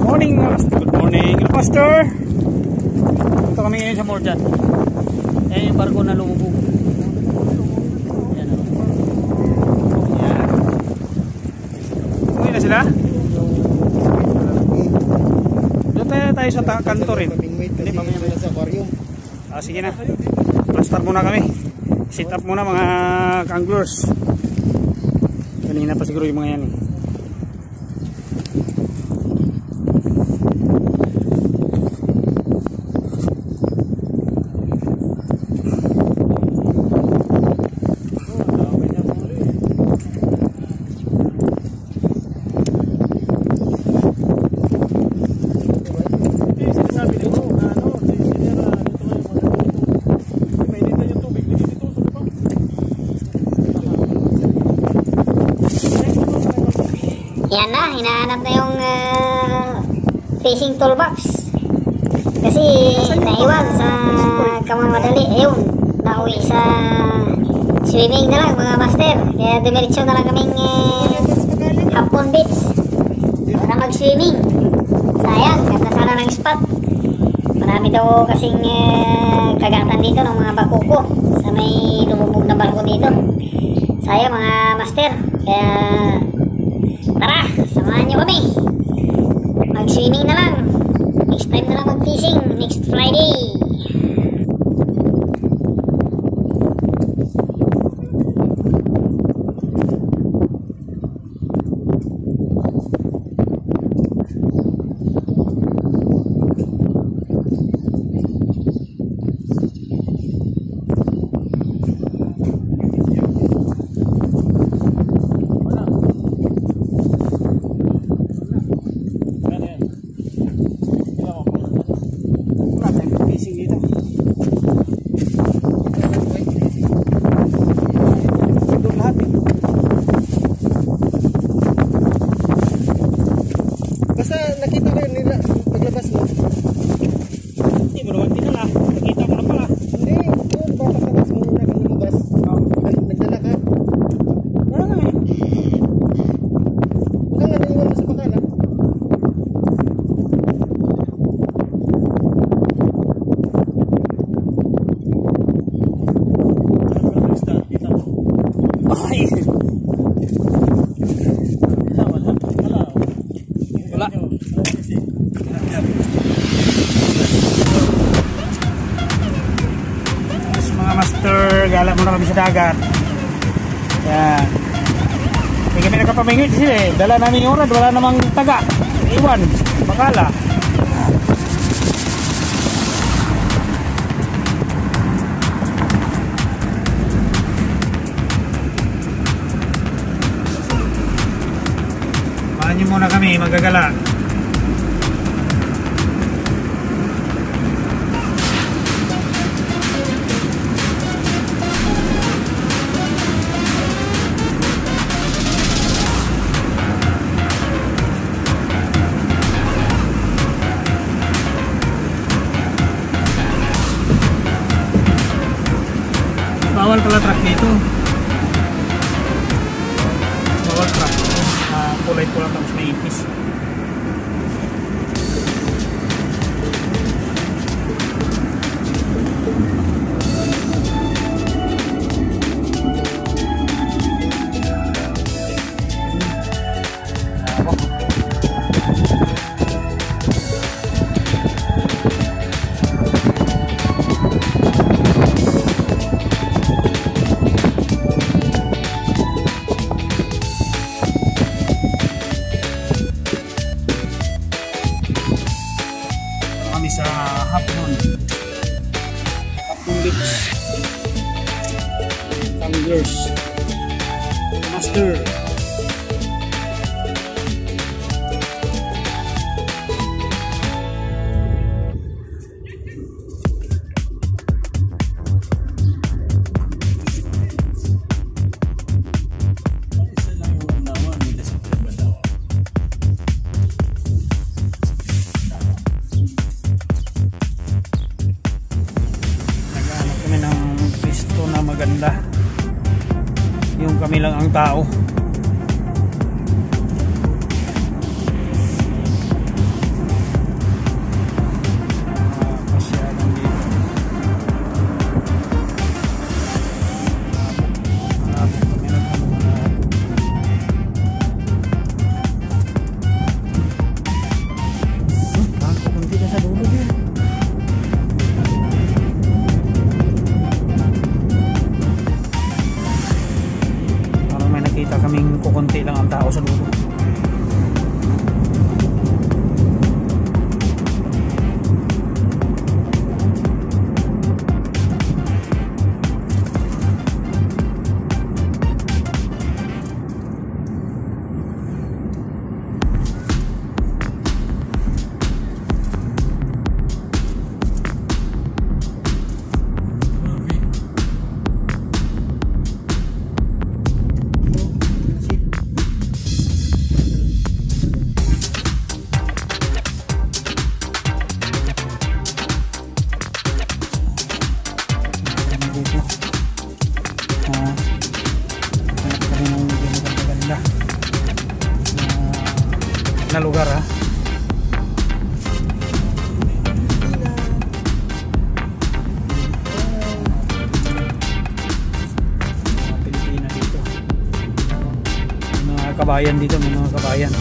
Morning, good morning, Pastor. Ito kami ngayon sa Morjan. Ayan yung barko na lumubog. Ayan o. Ayan. Uwi na sila? Doon tayo sa kanto rin. Hindi, mamaya sa aquarium. Sige na. Pastor muna kami. Sit up muna mga anglers. Kanina pa siguro yung mga yan eh. Yan na, hinahanap na yung fishing toolbox. Kasi naiwan sa kamamadali. Ayun, nauwi sa swimming na lang mga master. Kaya dumiretso na lang kaming Hapon Beach para mag-swimming. Sayang, ganda sana ng spot. Marami daw kasing kagatan dito ng mga bakuko sa may lumubog na barko dito. Sayang mga master. Kaya tara, samahan nyo kami. Mag-swimming na lang. Next time na lang mag-fishing. Next Friday. Basta nakita ko yun nila paglabas mo. Hindi mo naman dinala. Nakita ko na pala. Hindi, yun ba paglabas mo na kang lumabas? Nagdala ka? Wala nga eh. Wala nga naiwan mo sa bakala. Ay! Wala. Mas mga master, gala muna kami sa dagat. Yan. Hindi kami nakapamingit sila eh. Dala namin yung rad, wala namang taga. Iwan, bakala. Samahan muna kami magagala. Bawal pala truck dito. Bawal truck. Kulay pula tapos may ipis. Kami sa Hapon Beach. Anglers Master. Maganda yung kami lang ang tao. konti lang ang tao sa dulo. Na lugar ha. Pilipina dito. May mga kabayan dito, may mga kabayan.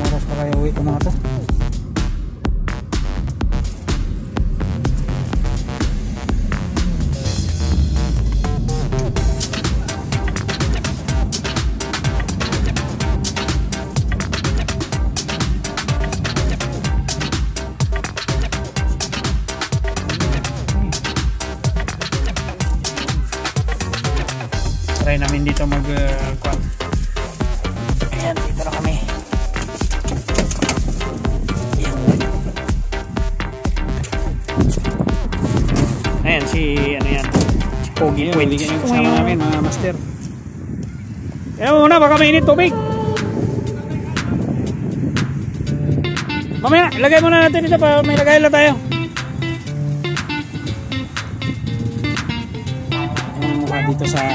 Oras pa kayo uwi ko mga to. Try namin dito mag ayan, dito na kami. Ayan si ano yan, si Pogi Quench yung kasama namin mga master. Ayan muna, baka mainit tubig. Mamaya, ilagay muna natin dito para may lagay lang tayo. Ayan ang mukha dito sa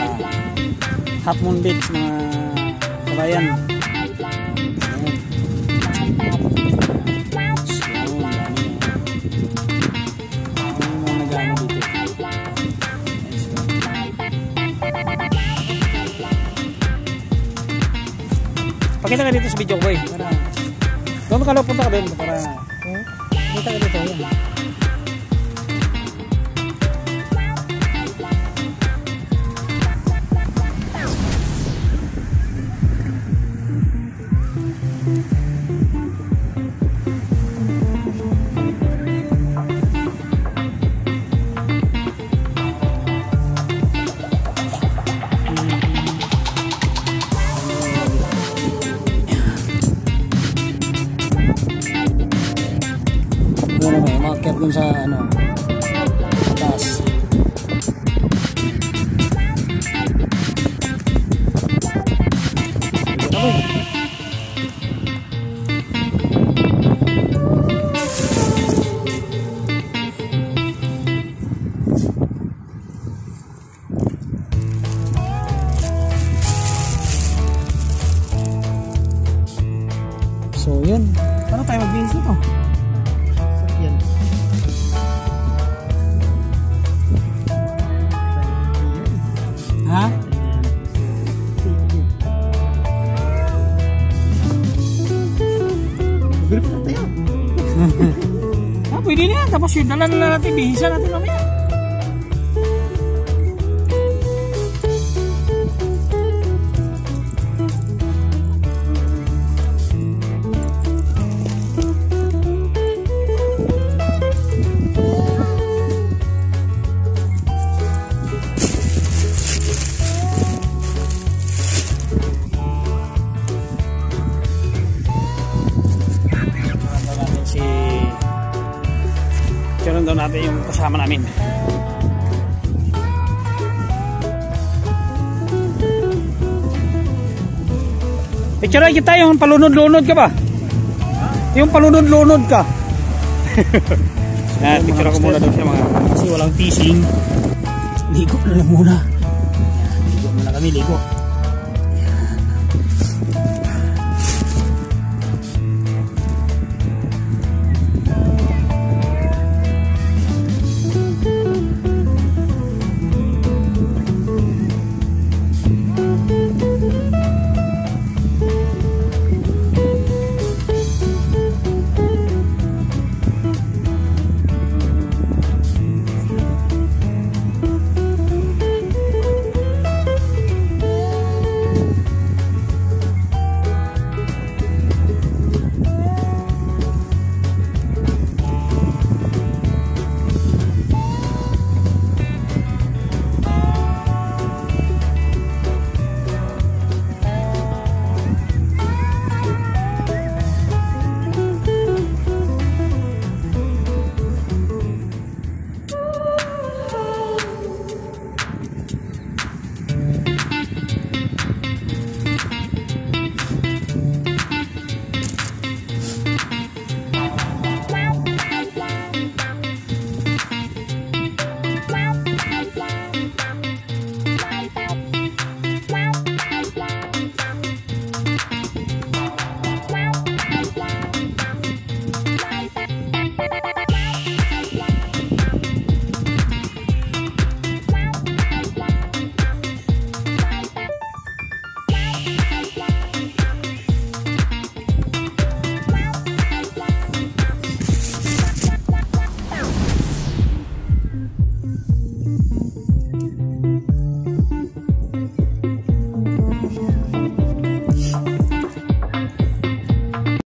Half Moon Beach mga kabayan. Pakita ka dito sa video ko eh. Doon ka lang, punta ka doon para kita ka dito. Yan. Market dun sa ano taas. So yun, paano tayo mag-binis nito? Yan. Ha? Pwede na yan. Tapos yun, dalan na natin. Bihisan natin mamaya. Picturean daw natin yung kasama namin. Picturean kita yung palunod-lunod ka ba? Yung palunod-lunod ka. Yan, picturean ko muna daw siya mga kasi walang fishing. Ligo na lang muna. Yan, ligo muna kami, ligo.